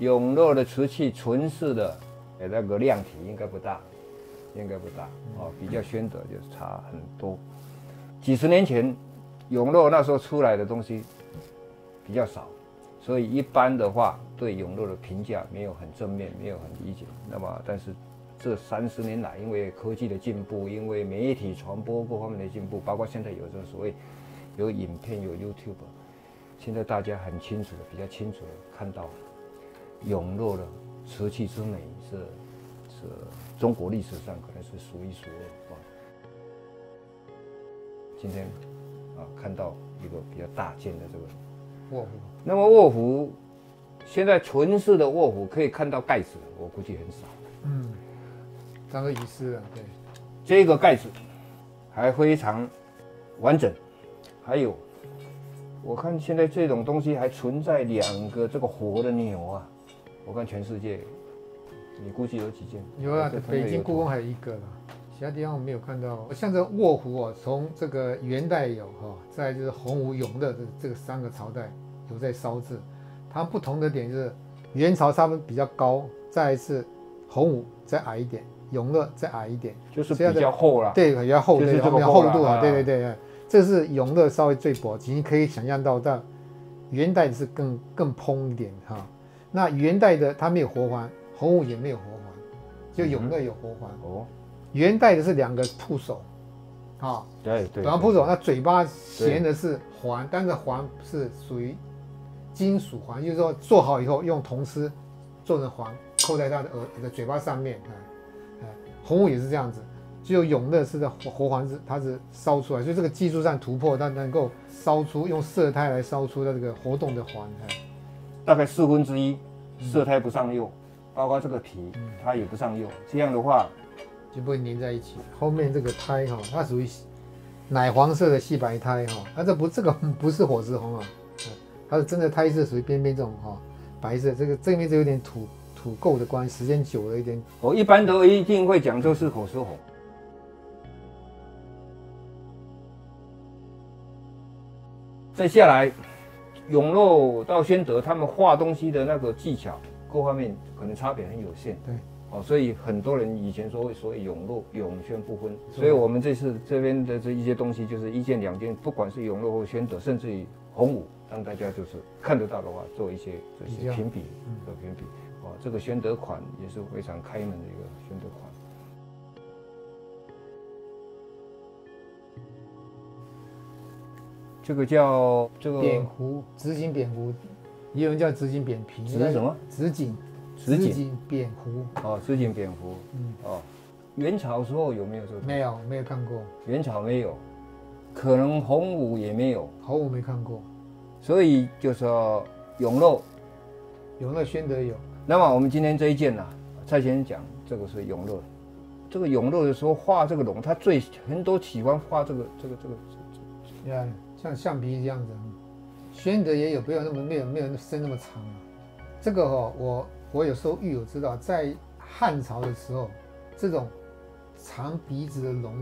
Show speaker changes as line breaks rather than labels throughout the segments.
永乐的瓷器纯式的，那个量体应该不大，哦，比较宣德就是差很多。几十年前，永乐那时候出来的东西比较少，所以一般的话对永乐的评价没有很正面，没有很理解。那么，但是这30年来，因为科技的进步，因为媒体传播各方面的进步，包括现在有这个所谓有影片有 YouTube， 现在大家很清楚的、比较清楚的看到永乐的瓷器之美是中国历史上可能是数一数二。今天看到一个比较大件的这个
卧虎。
那么卧虎现在纯式的卧虎可以看到盖子，我估计很少。
当个遗失了，对。
这个盖子还非常完整，还有我看现在这种东西还存在2个这个活的钮啊，我看全世界你估计有几件？
有啊，北京故宫还有1个啦。其他地方我没有看到，像这个卧虎哦，从这个元代有哈，再来就是洪武、永乐的这个3个朝代有在烧制。它不同的点就是元朝差不多比较高，再来是洪武再矮一点，永乐再矮一点，
就是比较厚啦。
对，比较厚，
就是这个
厚度啊，对，这是永乐稍微最薄，你可以想象到，但元代是更蓬一点哈。那元代的它没有活环，洪武也没有活环，就永乐有活环。哦。元代的是2个铺手，
对，2
个铺手，那嘴巴衔的是环，但是环是属于金属环，就是说做好以后用铜丝做成环，扣在它的嘴巴上面。洪武也是这样子，只有永乐是的活环它是烧出来，所以这个技术上突破，它能够烧出用色胎来烧出它这个活动的环，
大概1/4色胎不上釉，包括这个皮它也不上釉，这样的话。
就不会粘在一起。后面这个胎哈，它属于奶黄色的细白胎哈，它这个不是火石红啊，它是真的胎是属于边边这种白色，这面就有点土垢的关系，时间久了一点。
我一般都一定会讲究是火石红。再下来，永乐到宣德，他们画东西的那个技巧各方面可能差别很有限。
对。
所以很多人以前所谓永乐永宣不分，所以我们这次这边的这一些东西就是1件2件，不管是永乐或宣德，甚至于洪武，让大家就是看得到的话，做一些这些评比，这个宣德款也是非常开门的一个宣德款。这个叫这个
扁壶，紫锦扁壶，也有人叫紫锦扁瓶。
紫什么？
紫锦扁壶。
紫锦扁壶。元朝时候有没有这个？
没有看过。
元朝没有，可能洪武也没有。
洪武没看过。
所以就是说永乐、
宣德有。
那么我们今天这一件呢，蔡先生讲这个是永乐。这个永乐的时候画这个龙，他很多喜欢画这个。
像橡皮这样子。宣德也有，没有伸那么长。这个我有时候有知道，在汉朝的时候，这种长鼻子的龙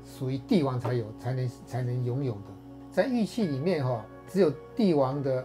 属于帝王才有，才能拥有的。在玉器里面只有帝王的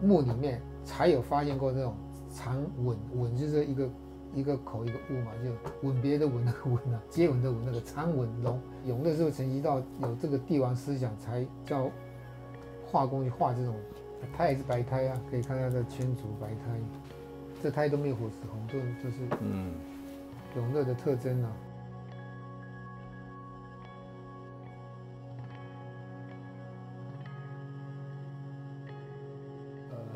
墓里面才有发现过这种长吻就是一个口一个物嘛，就吻别的吻那个吻啊，接吻的吻那个长吻龙。永乐是不是承袭到有这个帝王思想，才叫画工去画这种？胎也是白胎啊，可以看到它的圈足白胎，这胎都没有火石红，就是永乐的特征啊。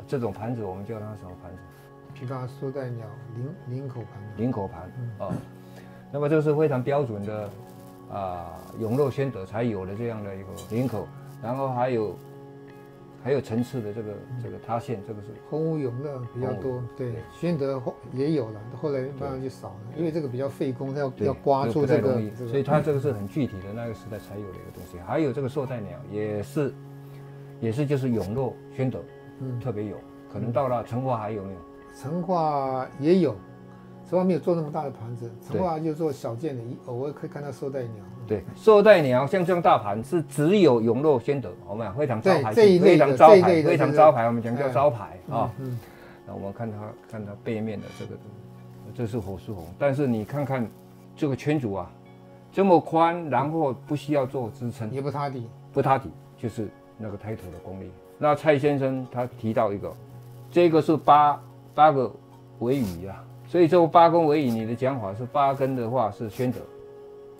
这种盘子我们叫它什么盘子？
琵琶缩带鸟领口盘。
领口盘那么这是非常标准的永乐宣德才有的这样的一个领口，然后还有层次的这个塌陷，这个是
洪武永乐比较多，对，宣德也有了，后来慢慢就少了，因为这个比较费工，它要刮出这个，
所以它这个是很具体的那个时代才有的一个东西。还有这个绶带鸟也是就是永乐宣德特别有，可能到了成化还有没有？
成化也有，成化没有做那么大的盘子，成化就做小件的，偶尔可以看到绶带鸟。
对，绶带鸟像这样大盘是只有永乐宣德，我们非常招牌，
非常招牌，
我们讲叫招牌那我们看它背面的这个，这是火树红，但是你看看这个圈组啊，这么宽，然后不需要做支撑，
也不塌底，
不塌底，就是那个胎头的功力。那蔡先生他提到一个，这个是八个尾羽啊，所以这8根尾羽，你的讲法是8根的话是宣德。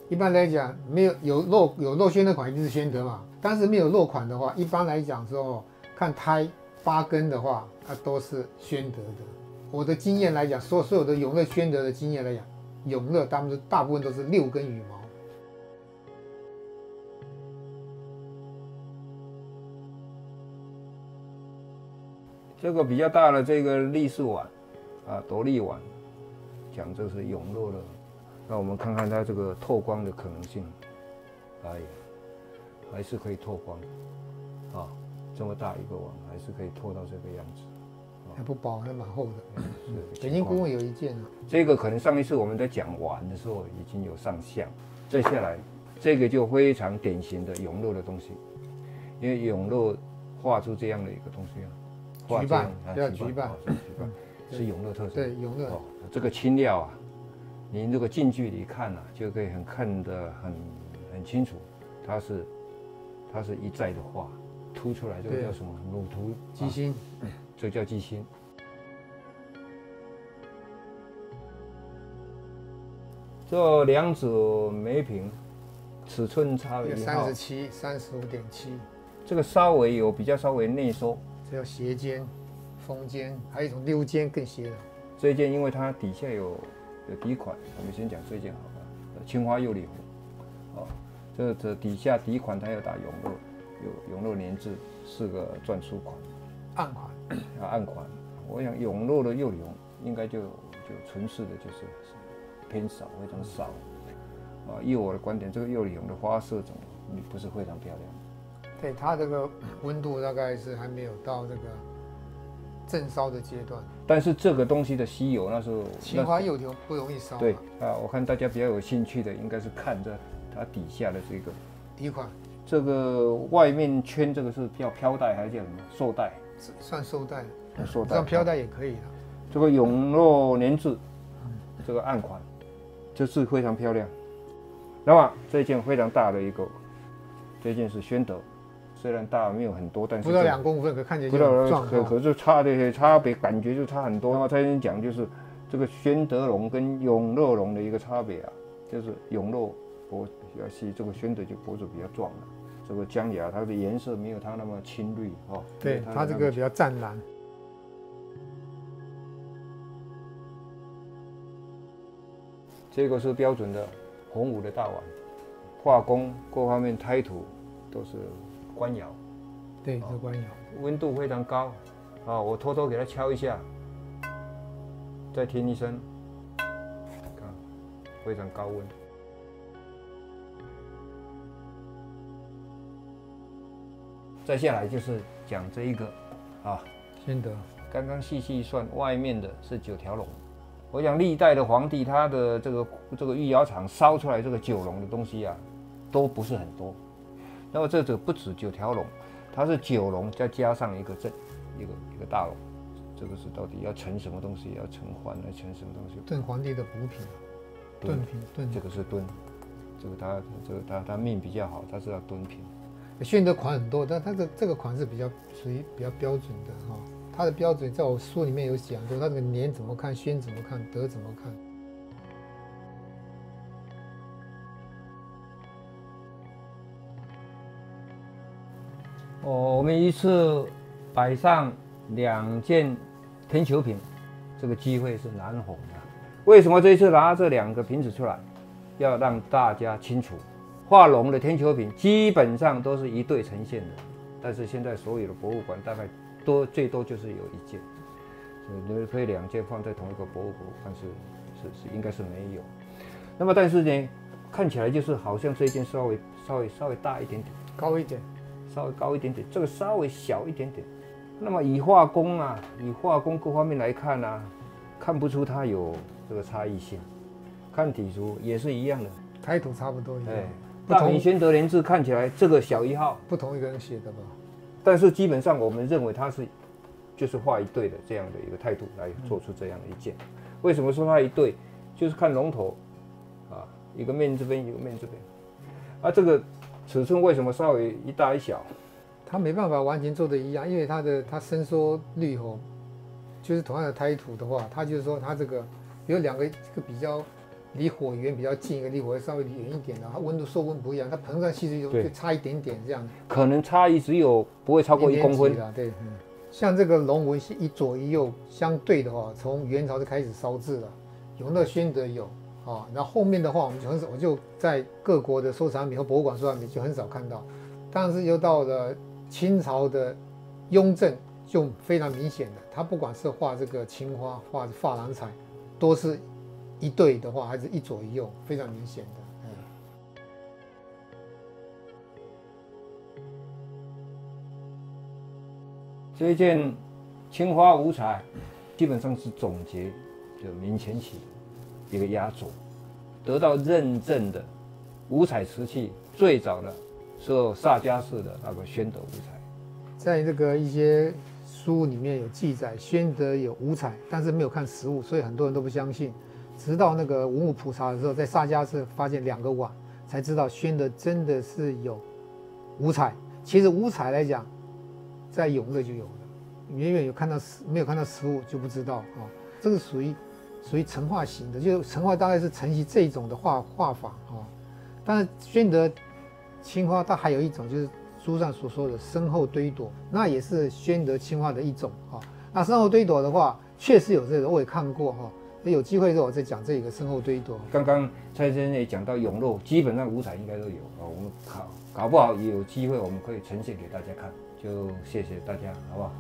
一般来讲，没有漏宣德款一定是宣德嘛，但是没有漏款的话，一般来讲说看胎8根的话，它都是宣德的。我的经验来讲，所有的永乐宣德的经验来讲，永乐大部分都是6根羽毛。
这个比较大的这个立式碗啊，斗笠碗，讲这是永乐的。那我们看看它这个透光的可能性，哎呀，还是可以透光啊，这么大一个碗还是可以透到这个样子，
还不薄，还蛮厚的。
是
北京故宫有一件啊，
这个可能上一次我们在讲碗的时候已经有上相，再下来这个就非常典型的永乐的东西，因为永乐画出这样的一个东西啊。
菊瓣，叫菊瓣，
是永乐特色。
对，永乐。
这个青料啊，你如果近距离看啊，就可以看得很清楚，它是一再的画凸出来，这个叫什么？乳突
鸡心，
这叫鸡心。这两者每平尺寸差别
37、35.7，
这个比较稍微内收。
这叫斜肩、封肩，还有一种溜肩更斜的。
这一件因为它底下有底款，我们先讲这一件好了。青花釉里红，这底下底款它要打永乐，有永乐年制4个篆书款，
暗款
暗款。我想永乐的釉里红应该就纯式的就是偏少，非常少。以我的观点，这个釉里红的花色种不是非常漂亮。
对，它这个温度大概是还没有到这个正烧的阶段。
但是这个东西的稀有，那时候
青花釉条不容易烧。
对啊，我看大家比较有兴趣的，应该是看着它底下的这个
底款。
这个外面圈这个是叫飘带还是叫什么绶带？
算绶带，
绶带。
算飘带也可以的。
这个永乐年制，这个暗款，这是非常漂亮。那么这件非常大的一个，这件是宣德。虽然大没有很多，但是
不到2公分，可看起来就很壮。
可是差别感觉就差很多。那么才能讲就是这个宣德龙跟永乐龙的一个差别啊，就是永乐脖比较细，这个宣德就脖子比较壮了。这个姜牙它的颜色没有它那么青绿哦。
对，它这个比较湛蓝。
这个是标准的洪武的大碗，画工各方面胎土都是。官窑，
对，是官窑，
温度非常高，我偷偷给它敲一下，再听一声，看，非常高温。再下来就是讲这一个，
宣德，
刚刚细细算，外面的是9条龙。我想历代的皇帝，他的这个御窑厂烧出来这个9龙的东西啊，都不是很多。那么这不止9条龙，它是9龙再加上一个大龙，这个是到底要盛什么东西？要盛环来盛什么东西？
炖皇帝的补品，炖品炖。
这个是炖，它命比较好，它是要炖品。
宣德款很多，但它的这个款是属于比较标准的哈。它的标准在我书里面有讲过，它这个年怎么看，宣怎么看，德怎么看。
我们一次摆上2件天球瓶，这个机会是难逢的。为什么这一次拿这2个瓶子出来？要让大家清楚，画龙的天球瓶基本上都是一对呈现的，但是现在所有的博物馆大概最多就是有1件，所以可以2件放在同一个博物馆是应该是没有。那么但是呢，看起来就是好像这一件稍微大一点点，
高一点。
稍微高一点点，这个稍微小一点点。那么以画工各方面来看啊，看不出它有这个差异性。看底图也是一样的，
开图差不多一样。
大明宣德年制看起来这个小1号，
不同一个人写的吧？
但是基本上我们认为它是就是画一对的这样的一个态度来做出这样的一件。为什么说它一对？就是看龙头啊，一个面这边，一个面这边。啊，这个尺寸为什么稍微一大一小？
它没办法完全做的一样，因为它伸缩率就是同样的胎土的话，它就是说它这个有两个，一个比较离火源比较近，一个离火源稍微远一点的，它温度受温不一样，它膨胀系数就差一点点这样。
可能差异只有不会超过1公分
的，对，像这个龙纹是一左一右相对的话，从元朝就开始烧制了，永乐、宣德有啊，然后后面的话我就在各国的收藏品和博物馆收藏品就很少看到，但是又到了清朝的雍正就非常明显的，他不管是画这个青花、画珐琅彩，都是一对的话，还是一左一右，非常明显的。
这一件青花五彩，基本上是总结就明前期一个压轴，得到认证的五彩瓷器，最早的是萨迦氏的那个宣德五彩。
在这个一些书里面有记载，宣德有五彩，但是没有看实物，所以很多人都不相信。直到那个文物普查的时候，在萨迦氏发现2个碗，才知道宣德真的是有五彩。其实五彩来讲，在永乐就有了，远远没有看到实物就不知道啊。这个属于成画型的，就是成画大概是承袭这种的画法啊。但是宣德青花它还有一种就是书上所说的身后堆朵，那也是宣德青花的一种啊。那身后堆朵的话，确实有这个，我也看过哈。有机会的时候我再讲这个身后堆朵。
刚刚蔡先生也讲到永乐，基本上五彩应该都有啊。我们搞不好也有机会，我们可以呈现给大家看。就谢谢大家，好不好？